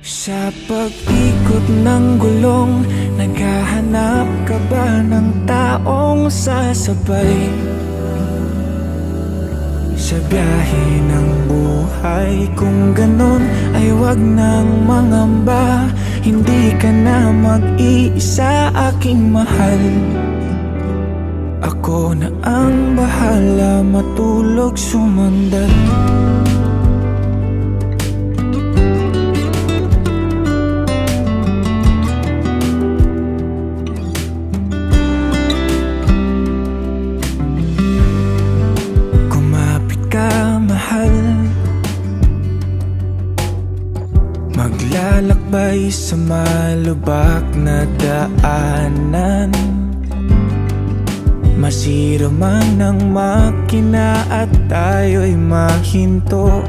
Sa pag-ikot ng gulong, naghahanap ka ba ng taong sasabay? Sa biyahe ng buhay, kung ganon ay wag nang mangamba. Hindi ka na mag-iisa, aking mahal. Ako na ang bahala, matulog, sumandal. Maglalakbay sa malubak na daanan, masira man ang makina at tayo'y mahinto.